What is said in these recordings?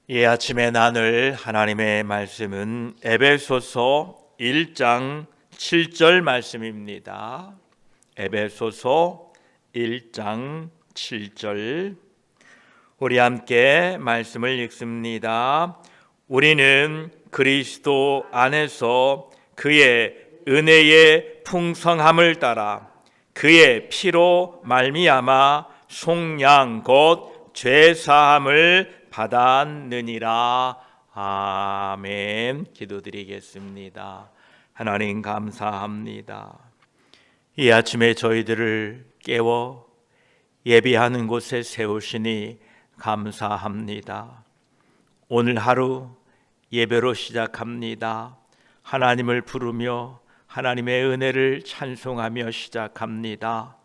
이 아침에 나눌 하나님의 말씀은 에베소서 1장 7절 말씀입니다. 에베소서 1장 7절, 우리 함께 말씀을 읽습니다. 우리는 그리스도 안에서 그의 은혜의 풍성함을 따라 그의 피로 말미암아 속량 곧 죄사함을 받았느니라. 아멘. 기도드리겠습니다. 하나님 감사합니다. 이 아침에 저희들을 깨워 예배하는 곳에 세우시니 감사합니다. 오늘 하루 예배로 시작합니다. 하나님을 부르며 하나님의 은혜를 찬송하며 시작합니다.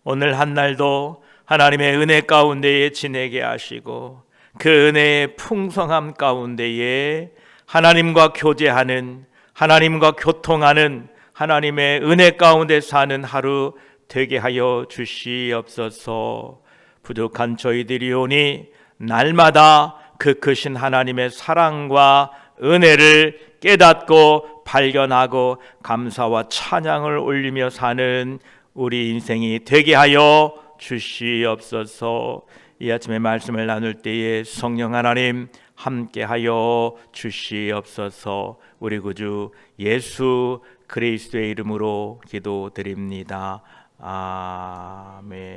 오늘 한 날도 하나님의 은혜 가운데에 지내게 하시고 그 은혜의 풍성함 가운데에 하나님과 교제하는, 하나님과 교통하는, 하나님의 은혜 가운데 사는 하루 되게 하여 주시옵소서. 부족한 저희들이오니 날마다 그 크신 하나님의 사랑과 은혜를 깨닫고 발견하고 감사와 찬양을 올리며 사는 우리 인생이 되게 하여 주시옵소서. 이 아침에 말씀을 나눌 때에 성령 하나님 함께하여 주시옵소서. 우리 구주 예수 그리스도의 이름으로 기도드립니다. 아멘.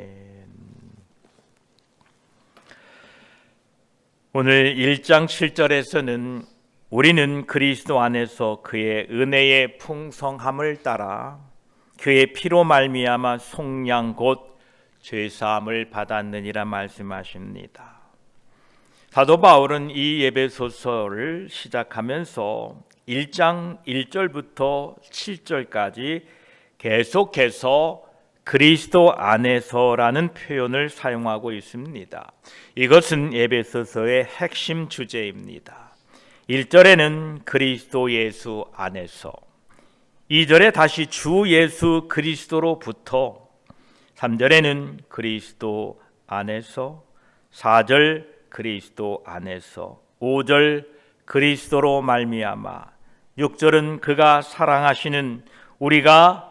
오늘 1장 7절에서는 우리는 그리스도 안에서 그의 은혜의 풍성함을 따라 그의 피로 말미암아 속량 곧 죄사함을 받았느니라 말씀하십니다. 사도 바울은 이 에베소서를 시작하면서 1장 1절부터 7절까지 계속해서 그리스도 안에서라는 표현을 사용하고 있습니다. 이것은 에베소서의 핵심 주제입니다. 1절에는 그리스도 예수 안에서, 2절에 다시 주 예수 그리스도로부터, 3절에는 그리스도 안에서, 4절 그리스도 안에서, 5절 그리스도로 말미암아, 6절은 그가 사랑하시는 우리가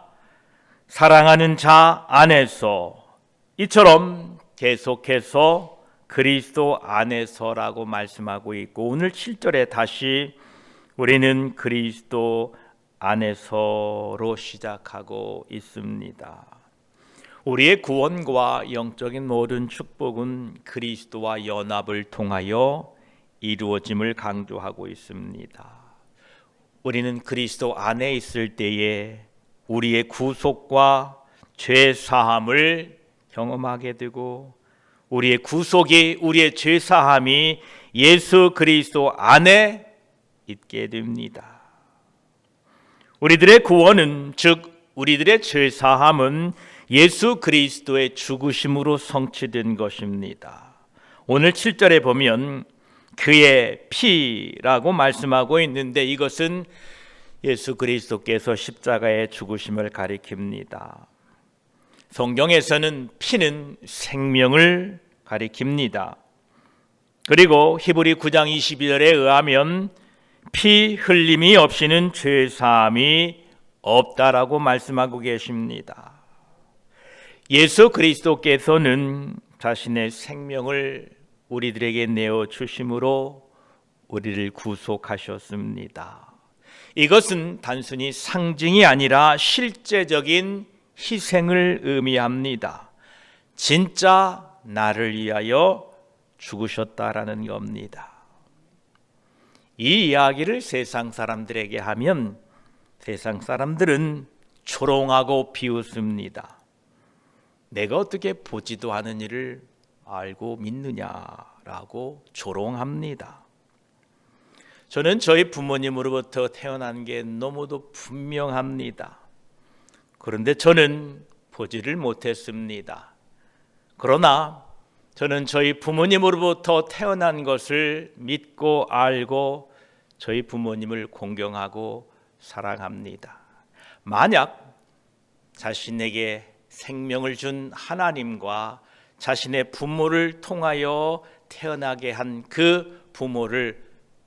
사랑하는 자 안에서, 이처럼 계속해서 그리스도 안에서라고 말씀하고 있고, 오늘 7절에 다시 우리는 그리스도 안에서로 시작하고 있습니다. 우리의 구원과 영적인 모든 축복은 그리스도와 연합을 통하여 이루어짐을 강조하고 있습니다. 우리는 그리스도 안에 있을 때에 우리의 구속과 죄 사함을 경험하게 되고, 우리의 구속이, 우리의 죄 사함이 예수 그리스도 안에 있게 됩니다. 우리들의 구원은, 즉 우리들의 죄 사함은 예수 그리스도의 죽으심으로 성취된 것입니다. 오늘 7절에 보면 그의 피라고 말씀하고 있는데, 이것은 예수 그리스도께서 십자가의 죽으심을 가리킵니다. 성경에서는 피는 생명을 가리킵니다. 그리고 히브리 9장 22절에 의하면 피 흘림이 없이는 죄 사함이 없다라고 말씀하고 계십니다. 예수 그리스도께서는 자신의 생명을 우리들에게 내어 주심으로 우리를 구속하셨습니다. 이것은 단순히 상징이 아니라 실제적인 희생을 의미합니다. 진짜 나를 위하여 죽으셨다라는 겁니다. 이 이야기를 세상 사람들에게 하면 세상 사람들은 조롱하고 비웃습니다. 내가 어떻게 보지도 않은 일을 알고 믿느냐라고 조롱합니다. 저는 저희 부모님으로부터 태어난 게 너무도 분명합니다. 그런데 저는 보지를 못했습니다. 그러나 저는 저희 부모님으로부터 태어난 것을 믿고 알고 저희 부모님을 공경하고 사랑합니다. 만약 자신에게 생명을 준 하나님과 자신의 부모를 통하여 태어나게 한 그 부모를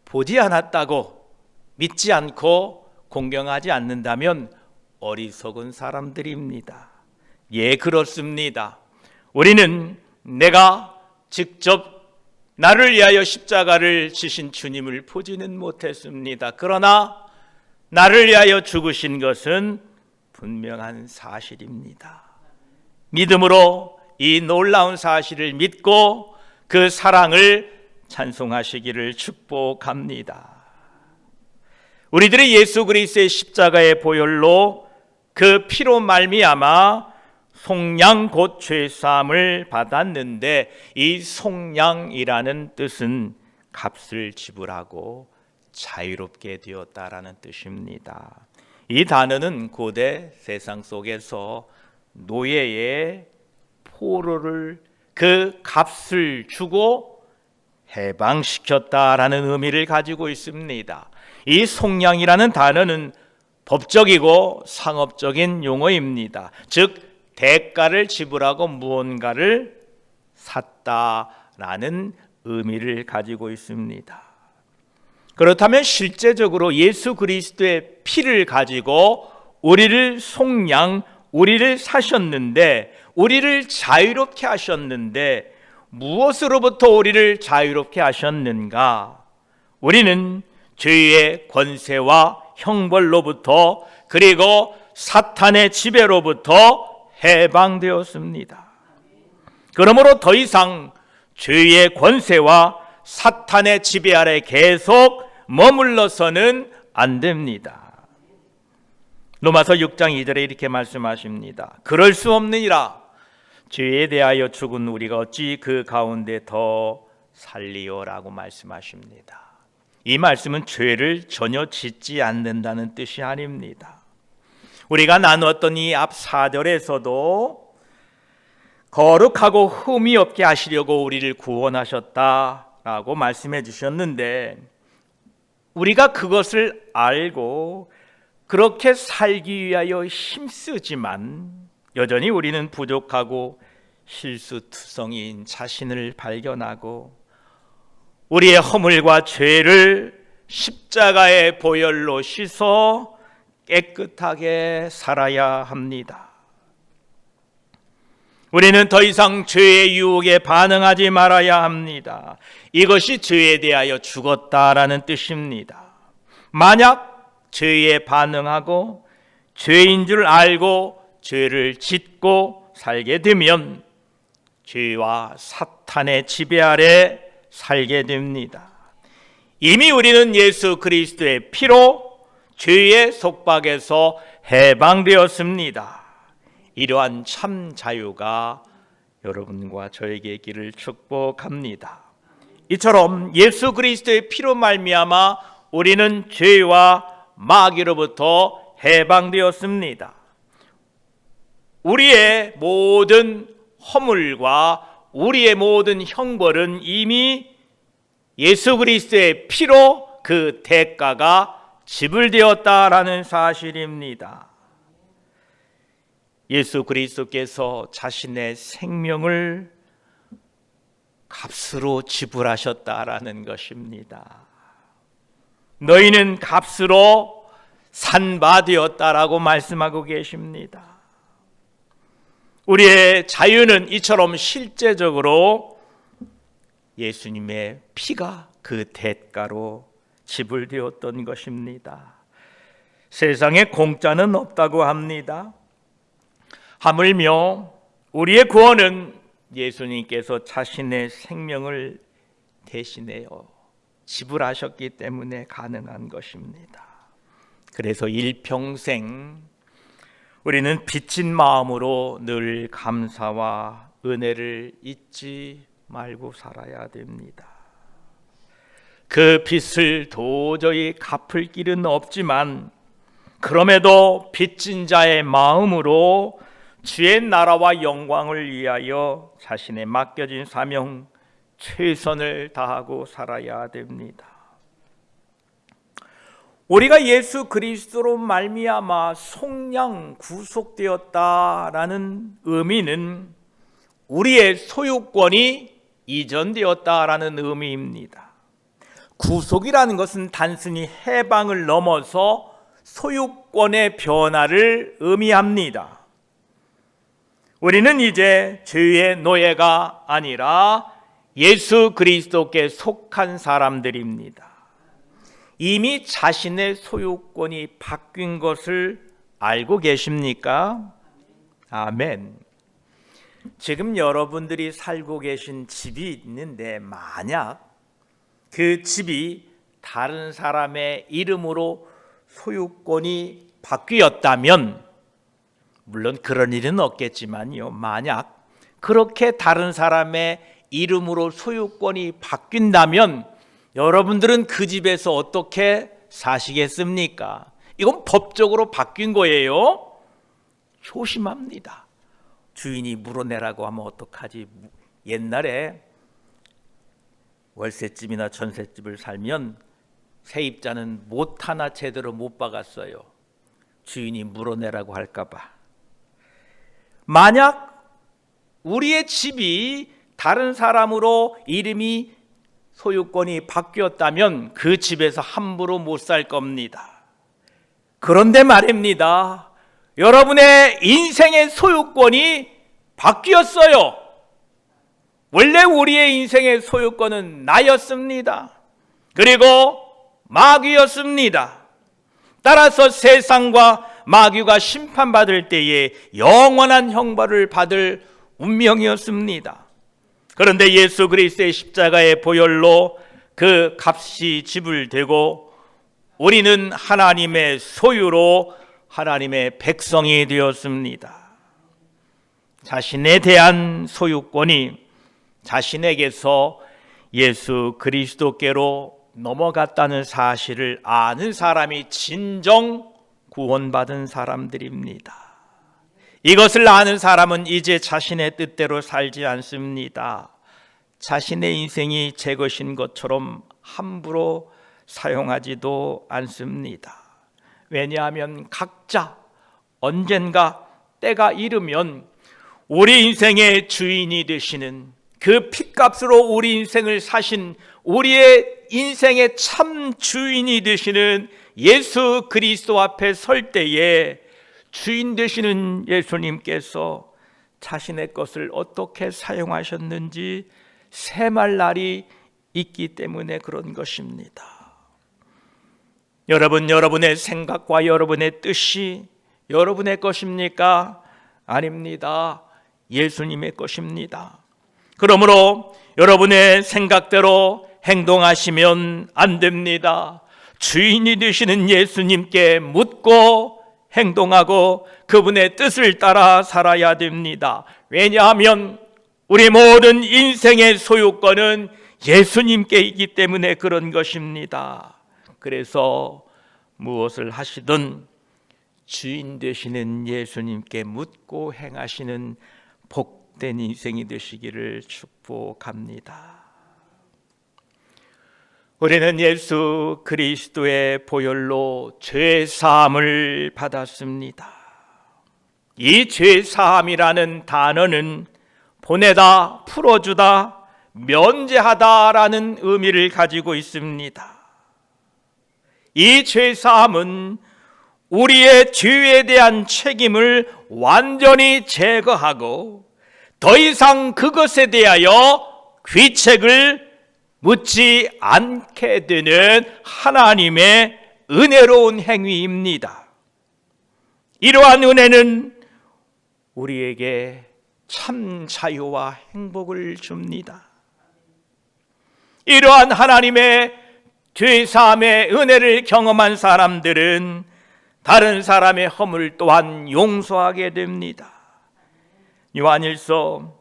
보지 않았다고 믿지 않고 공경하지 않는다면 어리석은 사람들입니다. 예, 그렇습니다. 우리는 내가 직접 나를 위하여 십자가를 지신 주님을 보지는 못했습니다. 그러나 나를 위하여 죽으신 것은 분명한 사실입니다. 믿음으로 이 놀라운 사실을 믿고 그 사랑을 찬송하시기를 축복합니다. 우리들이 예수 그리스도의 십자가의 보혈로 그 피로 말미암아 속량 곧 죄사함을 받았는데, 이 속량이라는 뜻은 값을 지불하고 자유롭게 되었다라는 뜻입니다. 이 단어는 고대 세상 속에서 노예의 포로를 그 값을 주고 해방시켰다라는 의미를 가지고 있습니다. 이 속량이라는 단어는 법적이고 상업적인 용어입니다. 즉 대가를 지불하고 무언가를 샀다라는 의미를 가지고 있습니다. 그렇다면 실제적으로 예수 그리스도의 피를 가지고 우리를 속량, 우리를 사셨는데, 우리를 자유롭게 하셨는데 무엇으로부터 우리를 자유롭게 하셨는가? 우리는 죄의 권세와 형벌로부터, 그리고 사탄의 지배로부터 해방되었습니다. 그러므로 더 이상 죄의 권세와 사탄의 지배 아래 계속 머물러서는 안 됩니다. 로마서 6장 2절에 이렇게 말씀하십니다. 그럴 수 없느니라. 죄에 대하여 죽은 우리가 어찌 그 가운데 더 살리요라고 말씀하십니다. 이 말씀은 죄를 전혀 짓지 않는다는 뜻이 아닙니다. 우리가 나누었던 이 앞 4절에서도 거룩하고 흠이 없게 하시려고 우리를 구원하셨다라고 말씀해 주셨는데, 우리가 그것을 알고 그렇게 살기 위하여 힘쓰지만 여전히 우리는 부족하고 실수투성이인 자신을 발견하고 우리의 허물과 죄를 십자가의 보혈로 씻어 깨끗하게 살아야 합니다. 우리는 더 이상 죄의 유혹에 반응하지 말아야 합니다. 이것이 죄에 대하여 죽었다라는 뜻입니다. 만약 죄에 반응하고 죄인 줄 알고 죄를 짓고 살게 되면 죄와 사탄의 지배 아래 살게 됩니다. 이미 우리는 예수 그리스도의 피로 죄의 속박에서 해방되었습니다. 이러한 참 자유가 여러분과 저에게 있기를 축복합니다. 이처럼 예수 그리스도의 피로 말미암아 우리는 죄와 마귀로부터 해방되었습니다. 우리의 모든 허물과 우리의 모든 형벌은 이미 예수 그리스도의 피로 그 대가가 지불되었다라는 사실입니다. 예수 그리스도께서 자신의 생명을 값으로 지불하셨다라는 것입니다. 너희는 값으로 산 바 되었다라고 말씀하고 계십니다. 우리의 자유는 이처럼 실제적으로 예수님의 피가 그 대가로 지불되었던 것입니다. 세상에 공짜는 없다고 합니다. 하물며 우리의 구원은 예수님께서 자신의 생명을 대신하여 지불하셨기 때문에 가능한 것입니다. 그래서 일평생 우리는 빚진 마음으로 늘 감사와 은혜를 잊지 말고 살아야 됩니다. 그 빚을 도저히 갚을 길은 없지만 그럼에도 빚진 자의 마음으로 주의 나라와 영광을 위하여 자신의 맡겨진 사명 최선을 다하고 살아야 됩니다. 우리가 예수 그리스도로 말미암아 속량 구속되었다라는 의미는 우리의 소유권이 이전되었다라는 의미입니다. 구속이라는 것은 단순히 해방을 넘어서 소유권의 변화를 의미합니다. 우리는 이제 죄의 노예가 아니라 예수 그리스도께 속한 사람들입니다. 이미 자신의 소유권이 바뀐 것을 알고 계십니까? 아멘. 지금 여러분들이 살고 계신 집이 있는데 만약 그 집이 다른 사람의 이름으로 소유권이 바뀌었다면, 물론 그런 일은 없겠지만요, 만약 그렇게 다른 사람의 이름으로 소유권이 바뀐다면 여러분들은 그 집에서 어떻게 사시겠습니까? 이건 법적으로 바뀐 거예요. 조심합니다. 주인이 물어내라고 하면 어떡하지? 옛날에 월세집이나 전세집을 살면 세입자는 못 하나 제대로 못 박았어요. 주인이 물어내라고 할까 봐. 만약 우리의 집이 다른 사람으로 이름이 소유권이 바뀌었다면 그 집에서 함부로 못 살 겁니다. 그런데 말입니다. 여러분의 인생의 소유권이 바뀌었어요. 원래 우리의 인생의 소유권은 나였습니다. 그리고 마귀였습니다. 따라서 세상과 마귀가 심판받을 때에 영원한 형벌을 받을 운명이었습니다. 그런데 예수 그리스도의 십자가의 보혈로 그 값이 지불되고 우리는 하나님의 소유로 하나님의 백성이 되었습니다. 자신에 대한 소유권이 자신에게서 예수 그리스도께로 넘어갔다는 사실을 아는 사람이 진정 구원받은 사람들입니다. 이것을 아는 사람은 이제 자신의 뜻대로 살지 않습니다. 자신의 인생이 제 것인 것처럼 함부로 사용하지도 않습니다. 왜냐하면 각자 언젠가 때가 이르면 우리 인생의 주인이 되시는, 그 핏값으로 우리 인생을 사신 우리의 인생의 참 주인이 되시는 예수 그리스도 앞에 설 때에 주인 되시는 예수님께서 자신의 것을 어떻게 사용하셨는지 셈할 날이 있기 때문에 그런 것입니다. 여러분의 생각과 여러분의 뜻이 여러분의 것입니까? 아닙니다. 예수님의 것입니다. 그러므로 여러분의 생각대로 행동하시면 안 됩니다. 주인이 되시는 예수님께 묻고 행동하고 그분의 뜻을 따라 살아야 됩니다. 왜냐하면 우리 모든 인생의 소유권은 예수님께 있기 때문에 그런 것입니다. 그래서 무엇을 하시든 주인 되시는 예수님께 묻고 행하시는 복된 인생이 되시기를 축복합니다. 우리는 예수 그리스도의 보혈로 죄사함을 받았습니다. 이 죄사함이라는 단어는 보내다, 풀어주다, 면제하다라는 의미를 가지고 있습니다. 이 죄사함은 우리의 죄에 대한 책임을 완전히 제거하고 더 이상 그것에 대하여 귀책을 묻지 않게 되는 하나님의 은혜로운 행위입니다. 이러한 은혜는 우리에게 참 자유와 행복을 줍니다. 이러한 하나님의 죄사함의 은혜를 경험한 사람들은 다른 사람의 허물 또한 용서하게 됩니다. 요한일서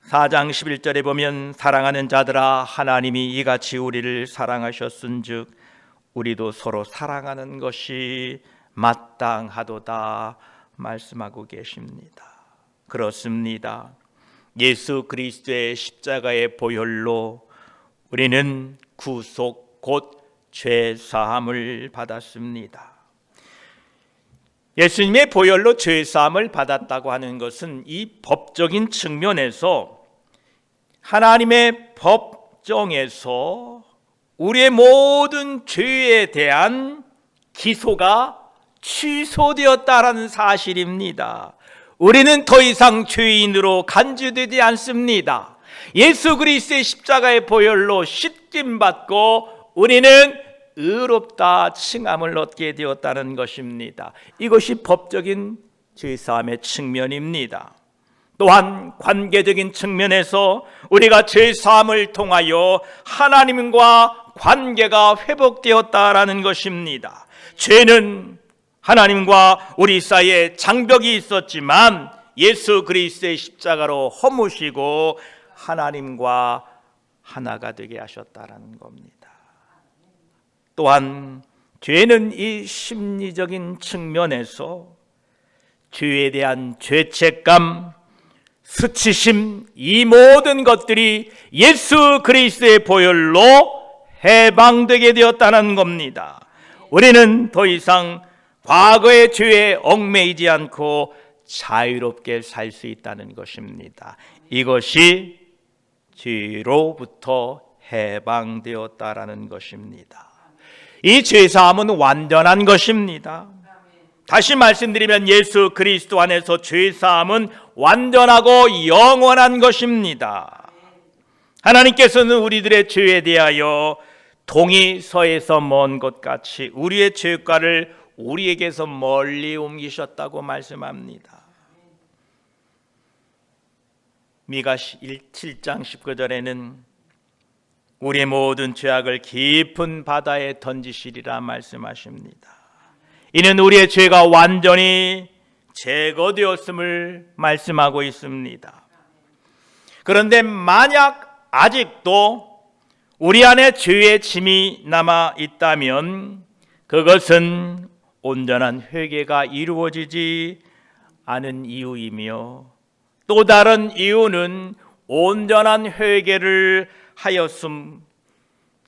4장 11절에 보면 사랑하는 자들아 하나님이 이같이 우리를 사랑하셨은즉 우리도 서로 사랑하는 것이 마땅하도다 말씀하고 계십니다. 그렇습니다. 예수 그리스도의 십자가의 보혈로 우리는 구속 곧 죄사함을 받았습니다. 예수님의 보혈로 죄사함을 받았다고 하는 것은 이 법적인 측면에서 하나님의 법정에서 우리의 모든 죄에 대한 기소가 취소되었다라는 사실입니다. 우리는 더 이상 죄인으로 간주되지 않습니다. 예수 그리스도의 십자가의 보혈로 씻김 받고 우리는 의롭다 칭함을 얻게 되었다는 것입니다. 이것이 법적인 죄사함의 측면입니다. 또한 관계적인 측면에서 우리가 죄사함을 통하여 하나님과 관계가 회복되었다라는 것입니다. 죄는 하나님과 우리 사이에 장벽이 있었지만 예수 그리스도의 십자가로 허무시고 하나님과 하나가 되게 하셨다라는 겁니다. 또한 죄는 이 심리적인 측면에서 죄에 대한 죄책감, 수치심, 이 모든 것들이 예수 그리스도의 보혈로 해방되게 되었다는 겁니다. 우리는 더 이상 과거의 죄에 얽매이지 않고 자유롭게 살 수 있다는 것입니다. 이것이 죄로부터 해방되었다라는 것입니다. 이 죄사함은 완전한 것입니다. 다시 말씀드리면 예수 그리스도 안에서 죄사함은 완전하고 영원한 것입니다. 하나님께서는 우리들의 죄에 대하여 동이 서에서 먼 것 같이 우리의 죄과를 우리에게서 멀리 옮기셨다고 말씀합니다. 미가 7장 19절에는 우리의 모든 죄악을 깊은 바다에 던지시리라 말씀하십니다. 이는 우리의 죄가 완전히 제거되었음을 말씀하고 있습니다. 그런데 만약 아직도 우리 안에 죄의 짐이 남아 있다면 그것은 온전한 회개가 이루어지지 않은 이유이며 또 다른 이유는 온전한 회개를 하였음,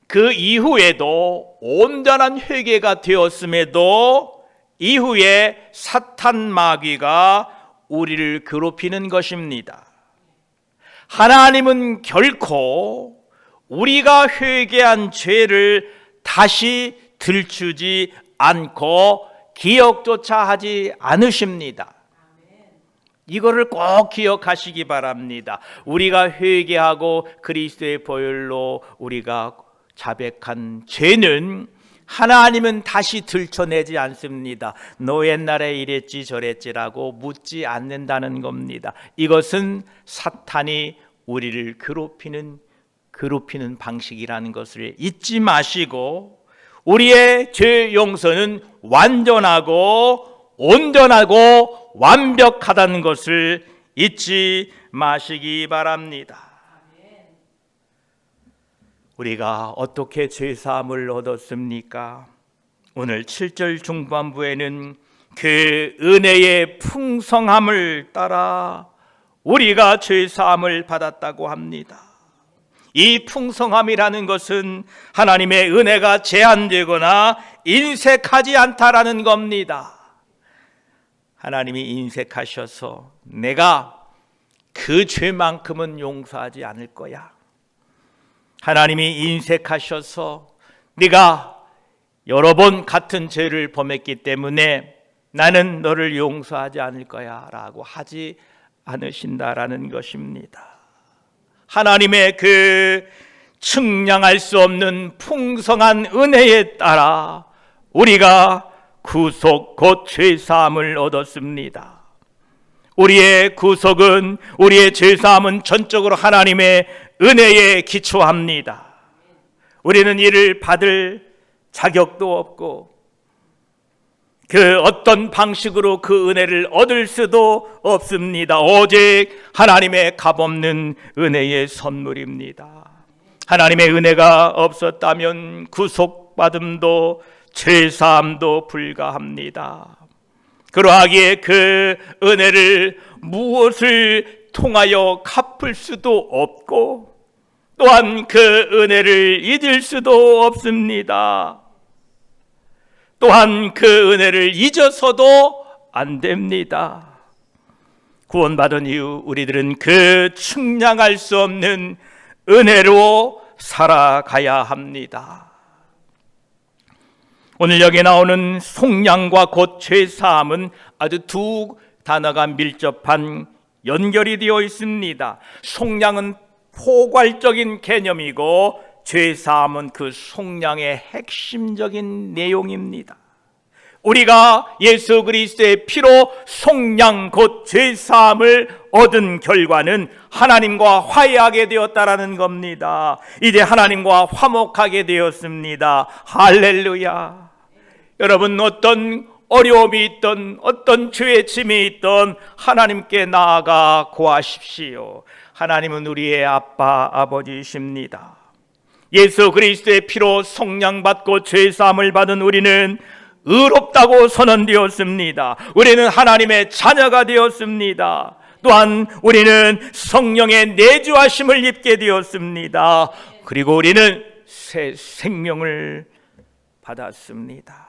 그 이후에도 온전한 회개가 되었음에도 이후에 사탄 마귀가 우리를 괴롭히는 것입니다. 하나님은 결코 우리가 회개한 죄를 다시 들추지 않고 기억조차 하지 않으십니다. 이거를 꼭 기억하시기 바랍니다. 우리가 회개하고 그리스도의 보혈로 우리가 자백한 죄는 하나님은 다시 들춰내지 않습니다. 너 옛날에 이랬지 저랬지라고 묻지 않는다는 겁니다. 이것은 사탄이 우리를 괴롭히는 방식이라는 것을 잊지 마시고 우리의 죄 용서는 완전하고 온전하고 완벽하다는 것을 잊지 마시기 바랍니다. 우리가 어떻게 죄사함을 얻었습니까? 오늘 7절 중반부에는 그 은혜의 풍성함을 따라 우리가 죄사함을 받았다고 합니다. 이 풍성함이라는 것은 하나님의 은혜가 제한되거나 인색하지 않다라는 겁니다. 하나님이 인색하셔서 내가 그 죄만큼은 용서하지 않을 거야. 하나님이 인색하셔서 네가 여러 번 같은 죄를 범했기 때문에 나는 너를 용서하지 않을 거야 라고 하지 않으신다라는 것입니다. 하나님의 그 측량할 수 없는 풍성한 은혜에 따라 우리가 구속 곧 죄사함을 얻었습니다. 우리의 구속은, 우리의 죄사함은 전적으로 하나님의 은혜에 기초합니다. 우리는 이를 받을 자격도 없고 그 어떤 방식으로 그 은혜를 얻을 수도 없습니다. 오직 하나님의 값없는 은혜의 선물입니다. 하나님의 은혜가 없었다면 구속받음도 죄사함도 불가합니다. 그러하기에 그 은혜를 무엇을 통하여 갚을 수도 없고 또한 그 은혜를 잊을 수도 없습니다. 또한 그 은혜를 잊어서도 안 됩니다. 구원받은 이후 우리들은 그 측량할 수 없는 은혜로 살아가야 합니다. 오늘 여기 나오는 속량과 곧 죄사함은 아주 두 단어가 밀접한 연결이 되어 있습니다. 속량은 포괄적인 개념이고 죄사함은 그 속량의 핵심적인 내용입니다. 우리가 예수 그리스도의 피로 속량 곧 죄사함을 얻은 결과는 하나님과 화해하게 되었다라는 겁니다. 이제 하나님과 화목하게 되었습니다. 할렐루야. 여러분, 어떤 어려움이 있던 어떤 죄의 짐이 있던 하나님께 나아가 구하십시오. 하나님은 우리의 아빠 아버지이십니다. 예수 그리스도의 피로 속량받고 죄사함을 받은 우리는 의롭다고 선언되었습니다. 우리는 하나님의 자녀가 되었습니다. 또한 우리는 성령의 내주하심을 입게 되었습니다. 그리고 우리는 새 생명을 받았습니다.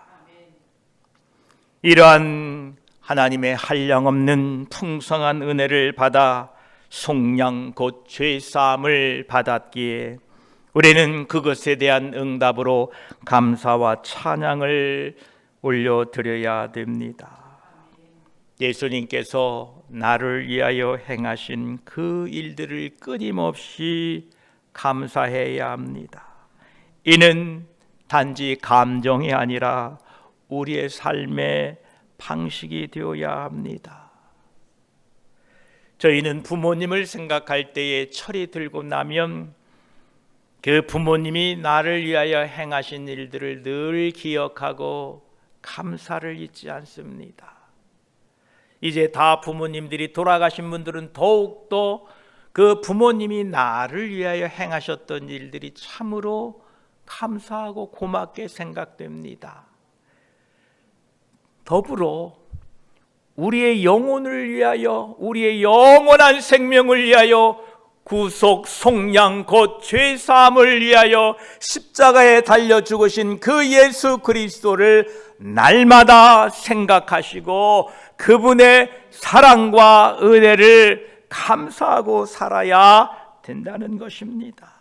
이러한 하나님의 한량없는 풍성한 은혜를 받아 속량 곧 죄사함을 받았기에 우리는 그것에 대한 응답으로 감사와 찬양을 올려드려야 됩니다. 예수님께서 나를 위하여 행하신 그 일들을 끊임없이 감사해야 합니다. 이는 단지 감정이 아니라 우리의 삶의 방식이 되어야 합니다. 저희는 부모님을 생각할 때에 철이 들고 나면 그 부모님이 나를 위하여 행하신 일들을 늘 기억하고 감사를 잊지 않습니다. 이제 다 부모님들이 돌아가신 분들은 더욱더 그 부모님이 나를 위하여 행하셨던 일들이 참으로 감사하고 고맙게 생각됩니다. 더불어 우리의 영혼을 위하여, 우리의 영원한 생명을 위하여, 구속, 속량, 곧 죄사함을 위하여 십자가에 달려 죽으신 그 예수 그리스도를 날마다 생각하시고 그분의 사랑과 은혜를 감사하고 살아야 된다는 것입니다.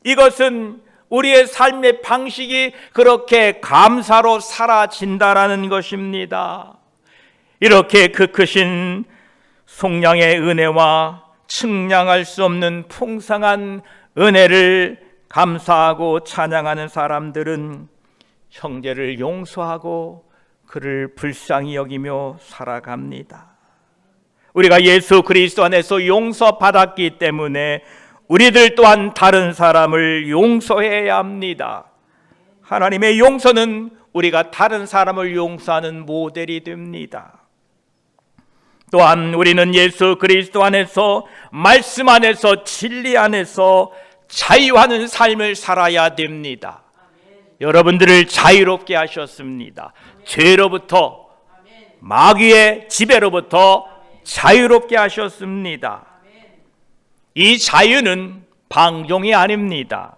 이것은 우리의 삶의 방식이 그렇게 감사로 사라진다라는 것입니다. 이렇게 그 크신 속량의 은혜와 측량할 수 없는 풍성한 은혜를 감사하고 찬양하는 사람들은 형제를 용서하고 그를 불쌍히 여기며 살아갑니다. 우리가 예수 그리스도 안에서 용서받았기 때문에 우리들 또한 다른 사람을 용서해야 합니다. 하나님의 용서는 우리가 다른 사람을 용서하는 모델이 됩니다. 또한 우리는 예수 그리스도 안에서, 말씀 안에서, 진리 안에서 자유하는 삶을 살아야 됩니다. 여러분들을 자유롭게 하셨습니다. 죄로부터, 마귀의 지배로부터 자유롭게 하셨습니다. 이 자유는 방종이 아닙니다.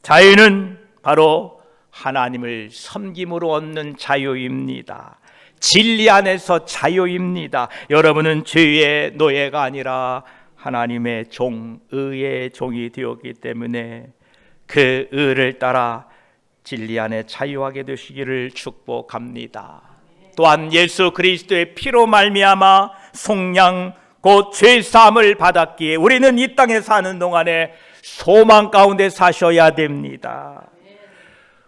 자유는 바로 하나님을 섬김으로 얻는 자유입니다. 진리 안에서 자유입니다. 여러분은 죄의 노예가 아니라 하나님의 종, 의의 종이 되었기 때문에 그 의를 따라 진리 안에 자유하게 되시기를 축복합니다. 또한 예수 그리스도의 피로 말미암아 속량 곧 죄사함을 받았기에 우리는 이 땅에 사는 동안에 소망 가운데 사셔야 됩니다.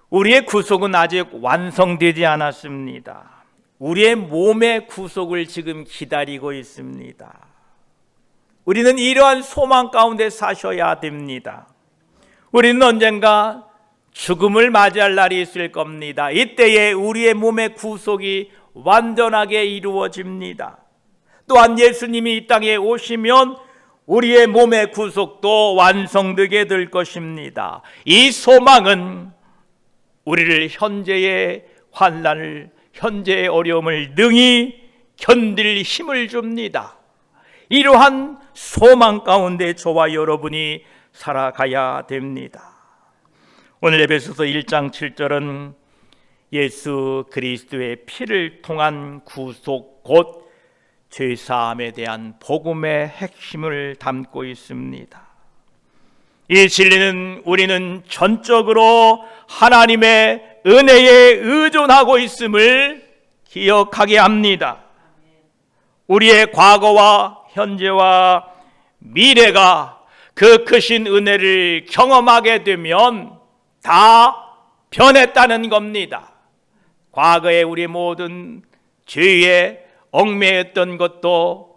우리의 구속은 아직 완성되지 않았습니다. 우리의 몸의 구속을 지금 기다리고 있습니다. 우리는 이러한 소망 가운데 사셔야 됩니다. 우리는 언젠가 죽음을 맞이할 날이 있을 겁니다. 이때에 우리의 몸의 구속이 완전하게 이루어집니다. 또한 예수님이 이 땅에 오시면 우리의 몸의 구속도 완성되게 될 것입니다. 이 소망은 우리를 현재의 환난을, 현재의 어려움을 능히 견딜 힘을 줍니다. 이러한 소망 가운데 저와 여러분이 살아가야 됩니다. 오늘 에베소서 1장 7절은 예수 그리스도의 피를 통한 구속 곧 죄사함에 대한 복음의 핵심을 담고 있습니다. 이 진리는 우리는 전적으로 하나님의 은혜에 의존하고 있음을 기억하게 합니다. 우리의 과거와 현재와 미래가 그 크신 은혜를 경험하게 되면 다 변했다는 겁니다. 과거에 우리 모든 죄에 얽매였던 것도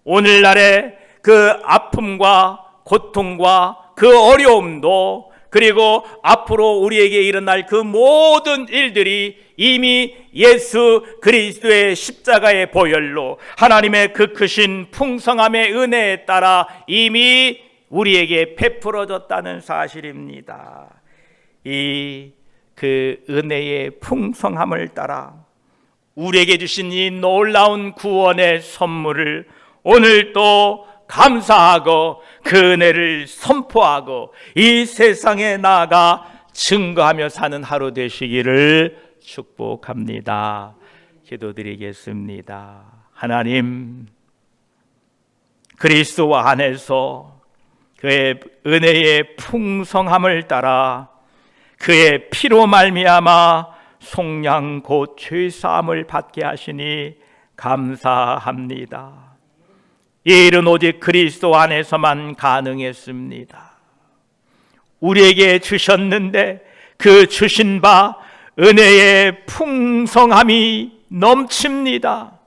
오늘날의 그 아픔과 고통과 그 어려움도, 그리고 앞으로 우리에게 일어날 그 모든 일들이 이미 예수 그리스도의 십자가의 보혈로 하나님의 그 크신 풍성함의 은혜에 따라 이미 우리에게 베풀어졌다는 사실입니다. 이 그 은혜의 풍성함을 따라 우리에게 주신 이 놀라운 구원의 선물을 오늘 또 감사하고 그 은혜를 선포하고 이 세상에 나아가 증거하며 사는 하루 되시기를 축복합니다. 기도드리겠습니다. 하나님, 그리스도 안에서 그의 은혜의 풍성함을 따라 그의 피로 말미암아 속량 곧 죄사함을 받게 하시니 감사합니다. 이 일은 오직 그리스도 안에서만 가능했습니다. 우리에게 주셨는데 그 주신 바 은혜의 풍성함이 넘칩니다.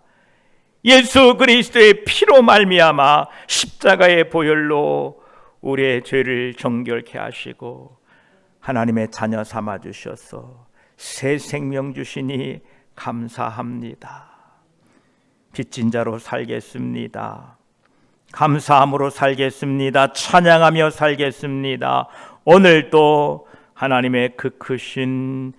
예수 그리스도의 피로 말미암아 십자가의 보혈로 우리의 죄를 정결케 하시고 하나님의 자녀 삼아 주셔서 새 생명 주시니 감사합니다. 빚진 자로 살겠습니다. 감사함으로 살겠습니다. 찬양하며 살겠습니다. 오늘도 하나님의 그 크신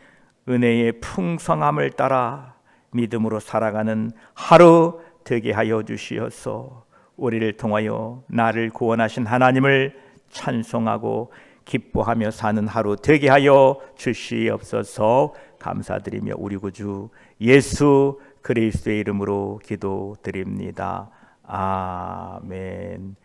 은혜의 풍성함을 따라 믿음으로 살아가는 하루 되게 하여 주시어서 우리를 통하여 나를 구원하신 하나님을 찬송하고 기뻐하며 사는 하루 되게 하여 주시옵소서. 감사드리며 우리 구주 예수 그리스도의 이름으로 기도드립니다. 아멘.